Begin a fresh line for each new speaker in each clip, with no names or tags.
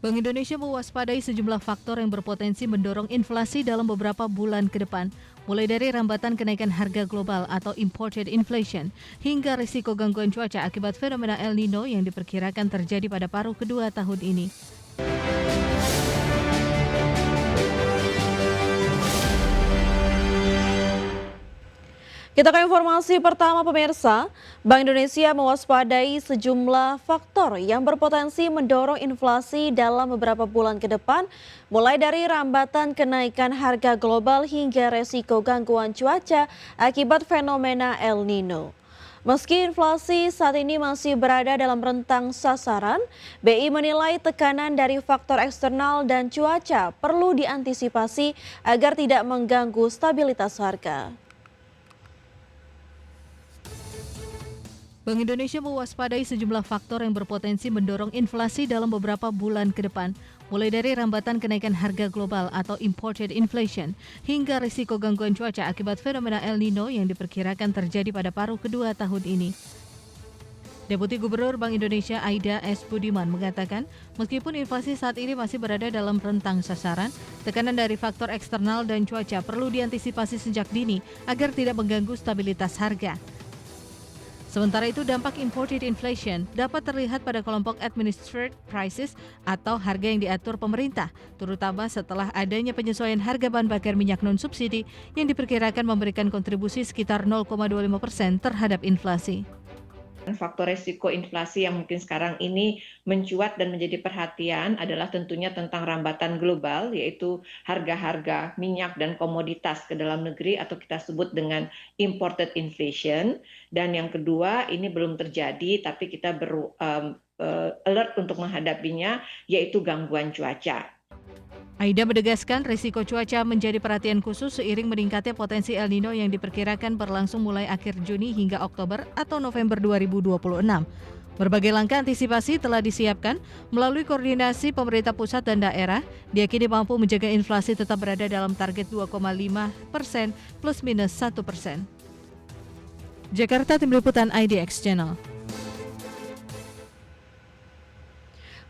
Bank Indonesia mewaspadai sejumlah faktor yang berpotensi mendorong inflasi dalam beberapa bulan ke depan, mulai dari rambatan kenaikan harga global atau imported inflation, hingga risiko gangguan cuaca akibat fenomena El Nino yang diperkirakan terjadi pada paruh kedua tahun ini.
Kita ke informasi pertama pemirsa, Bank Indonesia mewaspadai sejumlah faktor yang berpotensi mendorong inflasi dalam beberapa bulan ke depan, mulai dari rambatan kenaikan harga global hingga resiko gangguan cuaca akibat fenomena El Nino. Meski inflasi saat ini masih berada dalam rentang sasaran, BI menilai tekanan dari faktor eksternal dan cuaca perlu diantisipasi agar tidak mengganggu stabilitas harga.
Bank Indonesia mewaspadai sejumlah faktor yang berpotensi mendorong inflasi dalam beberapa bulan ke depan, mulai dari rambatan kenaikan harga global atau imported inflation, hingga risiko gangguan cuaca akibat fenomena El Nino yang diperkirakan terjadi pada paruh kedua tahun ini. Deputi Gubernur Bank Indonesia Aida S. Budiman mengatakan, meskipun inflasi saat ini masih berada dalam rentang sasaran, tekanan dari faktor eksternal dan cuaca perlu diantisipasi sejak dini agar tidak mengganggu stabilitas harga. Sementara itu, dampak imported inflation dapat terlihat pada kelompok administered prices atau harga yang diatur pemerintah, terutama setelah adanya penyesuaian harga bahan bakar minyak non-subsidi yang diperkirakan memberikan kontribusi sekitar 0,25% terhadap inflasi.
Faktor resiko inflasi yang mungkin sekarang ini mencuat dan menjadi perhatian adalah tentunya tentang rambatan global, yaitu harga-harga minyak dan komoditas ke dalam negeri atau kita sebut dengan imported inflation. Dan yang kedua, ini belum terjadi tapi kita alert untuk menghadapinya, yaitu gangguan cuaca.
Aida menegaskan risiko cuaca menjadi perhatian khusus seiring meningkatnya potensi El Nino yang diperkirakan berlangsung mulai akhir Juni hingga Oktober atau November 2026. Berbagai langkah antisipasi telah disiapkan melalui koordinasi pemerintah pusat dan daerah, diyakini mampu menjaga inflasi tetap berada dalam target 2,5% plus minus 1%. Jakarta, Tim Liputan IDX Channel.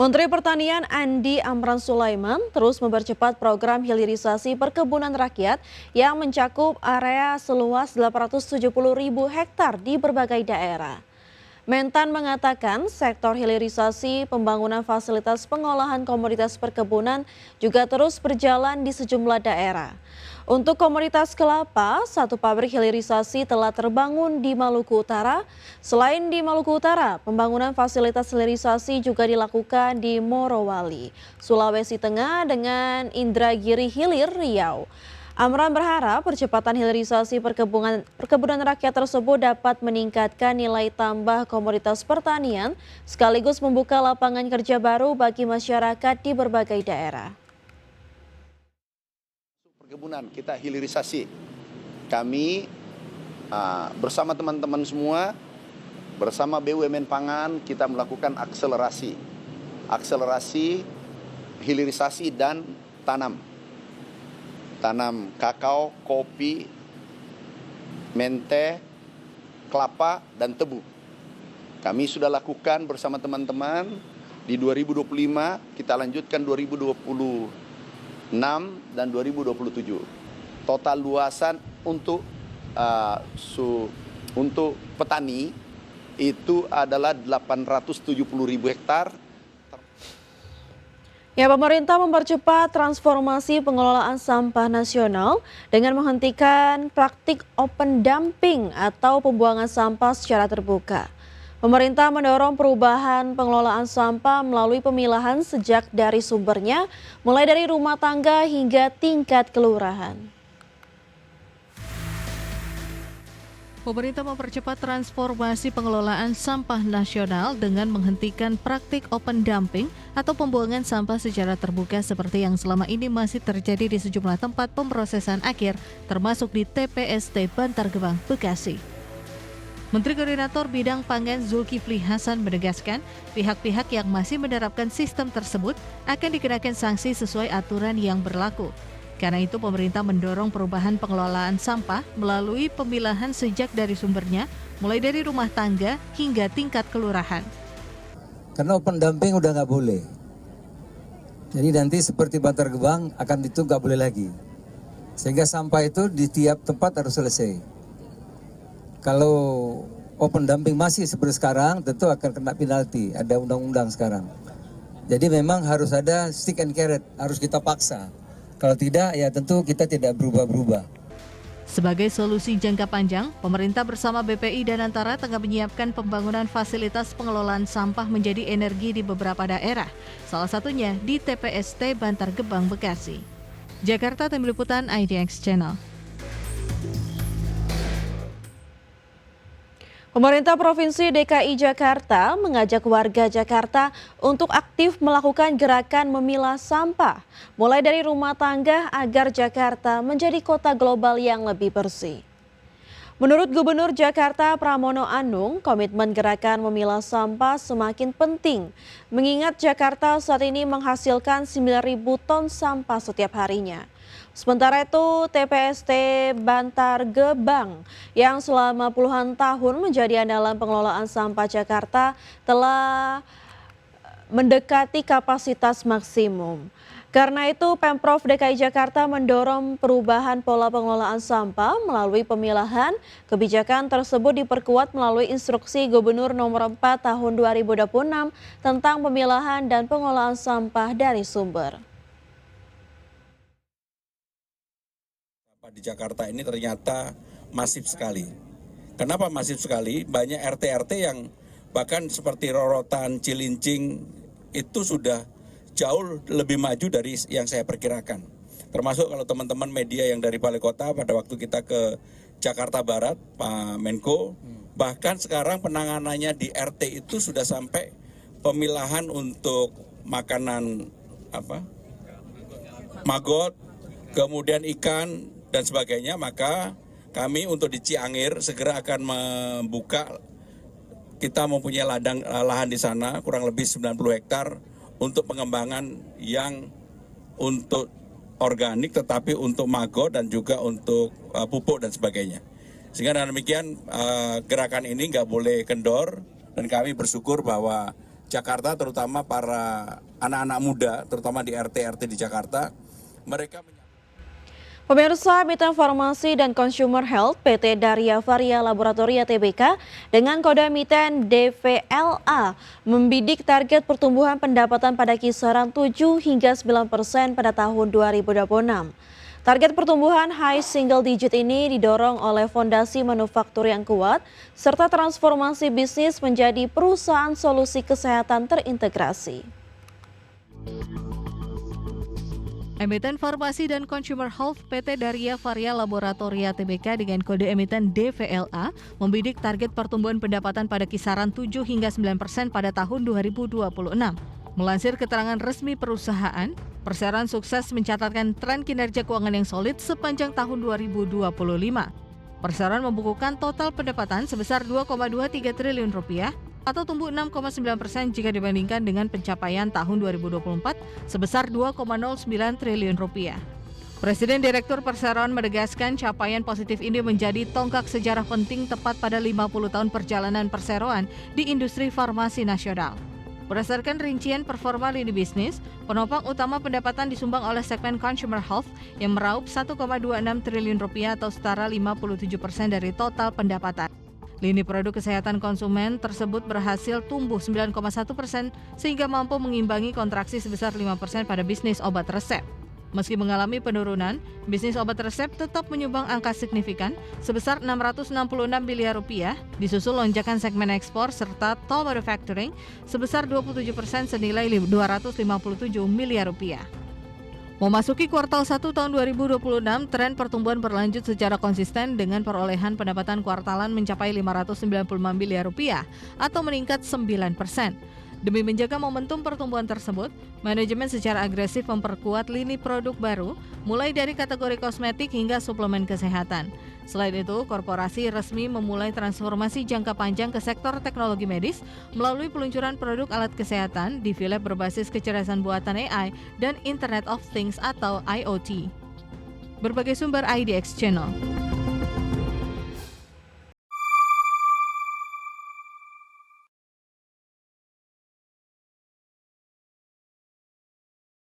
Menteri Pertanian Andi Amran Sulaiman terus mempercepat program hilirisasi perkebunan rakyat yang mencakup area seluas 870.000 hektar di berbagai daerah. Mentan mengatakan sektor hilirisasi pembangunan fasilitas pengolahan komoditas perkebunan juga terus berjalan di sejumlah daerah. Untuk komoditas kelapa, satu pabrik hilirisasi telah terbangun di Maluku Utara. Selain di Maluku Utara, pembangunan fasilitas hilirisasi juga dilakukan di Morowali, Sulawesi Tengah dengan Indragiri Hilir Riau. Amran berharap percepatan hilirisasi perkebunan rakyat tersebut dapat meningkatkan nilai tambah komoditas pertanian sekaligus membuka lapangan kerja baru bagi masyarakat di berbagai daerah.
Perkebunan kita hilirisasi. Kami bersama teman-teman semua, bersama BUMN Pangan kita melakukan akselerasi hilirisasi dan tanam kakao, kopi, mente, kelapa, dan tebu. Kami sudah lakukan bersama teman-teman di 2025, kita lanjutkan 2026 dan 2027. Total luasan untuk petani itu adalah 870.000 hektar.
Ya, pemerintah mempercepat transformasi pengelolaan sampah nasional dengan menghentikan praktik open dumping atau pembuangan sampah secara terbuka. Pemerintah mendorong perubahan pengelolaan sampah melalui pemilahan sejak dari sumbernya, mulai dari rumah tangga hingga tingkat kelurahan.
Pemerintah mempercepat transformasi pengelolaan sampah nasional dengan menghentikan praktik open dumping atau pembuangan sampah secara terbuka seperti yang selama ini masih terjadi di sejumlah tempat pemrosesan akhir, termasuk di TPST Bantar Gebang, Bekasi. Menteri Koordinator Bidang Pangan Zulkifli Hasan menegaskan pihak-pihak yang masih menerapkan sistem tersebut akan dikenakan sanksi sesuai aturan yang berlaku. Karena itu pemerintah mendorong perubahan pengelolaan sampah melalui pemilahan sejak dari sumbernya, mulai dari rumah tangga hingga tingkat kelurahan.
Karena open dumping udah nggak boleh. Jadi nanti seperti Bantar Gebang akan itu nggak boleh lagi. Sehingga sampah itu di tiap tempat harus selesai. Kalau open dumping masih seperti sekarang, tentu akan kena penalti. Ada undang-undang sekarang. Jadi memang harus ada stick and carrot, harus kita paksa. Kalau tidak, ya tentu kita tidak berubah-berubah.
Sebagai solusi jangka panjang, pemerintah bersama BPI dan Antara tengah menyiapkan pembangunan fasilitas pengelolaan sampah menjadi energi di beberapa daerah, salah satunya di TPST Bantar Gebang, Bekasi. Jakarta, Tim Liputan IDX Channel.
Pemerintah Provinsi DKI Jakarta mengajak warga Jakarta untuk aktif melakukan gerakan memilah sampah, mulai dari rumah tangga agar Jakarta menjadi kota global yang lebih bersih. Menurut Gubernur Jakarta Pramono Anung, komitmen gerakan memilah sampah semakin penting, mengingat Jakarta saat ini menghasilkan 9.000 ton sampah setiap harinya. Sementara itu, TPST Bantar Gebang yang selama puluhan tahun menjadi andalan pengelolaan sampah Jakarta telah mendekati kapasitas maksimum. Karena itu, Pemprov DKI Jakarta mendorong perubahan pola pengelolaan sampah melalui pemilahan. Kebijakan tersebut diperkuat melalui Instruksi Gubernur Nomor 4 Tahun 2026 tentang pemilahan dan pengelolaan sampah dari sumber.
Di Jakarta ini ternyata masif sekali. Kenapa masif sekali? Banyak RT-RT yang bahkan seperti Rorotan, Cilincing itu sudah jauh lebih maju dari yang saya perkirakan. Termasuk kalau teman-teman media yang dari Balai Kota pada waktu kita ke Jakarta Barat, Pak Menko, bahkan sekarang penanganannya di RT itu sudah sampai pemilahan untuk makanan maggot, kemudian ikan dan sebagainya. Maka kami untuk di Ciangir segera akan membuka, kita mempunyai lahan di sana kurang lebih 90 hektar untuk pengembangan yang untuk organik tetapi untuk maggot dan juga untuk pupuk dan sebagainya. Sehingga dengan demikian gerakan ini nggak boleh kendor, dan kami bersyukur bahwa Jakarta terutama para anak-anak muda terutama di RT-RT di Jakarta mereka
Pemirsa, Mitra Farmasi dan Consumer Health PT Daria Varia Laboratoria Tbk dengan kode emiten DVLA membidik target pertumbuhan pendapatan pada kisaran 7 hingga 9% pada tahun 2026. Target pertumbuhan high single digit ini didorong oleh fondasi manufaktur yang kuat serta transformasi bisnis menjadi perusahaan solusi kesehatan terintegrasi.
Emiten Farmasi dan Consumer Health PT Daria Varia Laboratoria Tbk dengan kode emiten DVLA membidik target pertumbuhan pendapatan pada kisaran 7 hingga 9% pada tahun 2026. Melansir keterangan resmi perusahaan, perseroan sukses mencatatkan tren kinerja keuangan yang solid sepanjang tahun 2025. Perseroan membukukan total pendapatan sebesar Rp2,23 triliun atau tumbuh 6,9% jika dibandingkan dengan pencapaian tahun 2024 sebesar Rp2,09 triliun. Presiden Direktur Perseroan menegaskan capaian positif ini menjadi tonggak sejarah penting tepat pada 50 tahun perjalanan perseroan di industri farmasi nasional. Berdasarkan rincian performa lini bisnis, penopang utama pendapatan disumbang oleh segmen Consumer Health yang meraup Rp1,26 triliun atau setara 57% dari total pendapatan. Lini produk kesehatan konsumen tersebut berhasil tumbuh 9,1% sehingga mampu mengimbangi kontraksi sebesar 5% pada bisnis obat resep. Meski mengalami penurunan, bisnis obat resep tetap menyumbang angka signifikan sebesar Rp666 miliar, disusul lonjakan segmen ekspor serta toll manufacturing sebesar 27% senilai Rp257 miliar. Memasuki kuartal 1 tahun 2026, tren pertumbuhan berlanjut secara konsisten dengan perolehan pendapatan kuartalan mencapai Rp595 miliar atau meningkat 9%. Demi menjaga momentum pertumbuhan tersebut, manajemen secara agresif memperkuat lini produk baru, mulai dari kategori kosmetik hingga suplemen kesehatan. Selain itu, korporasi resmi memulai transformasi jangka panjang ke sektor teknologi medis melalui peluncuran produk alat kesehatan di lab berbasis kecerdasan buatan AI dan Internet of Things atau IoT. Berbagai sumber IDX Channel.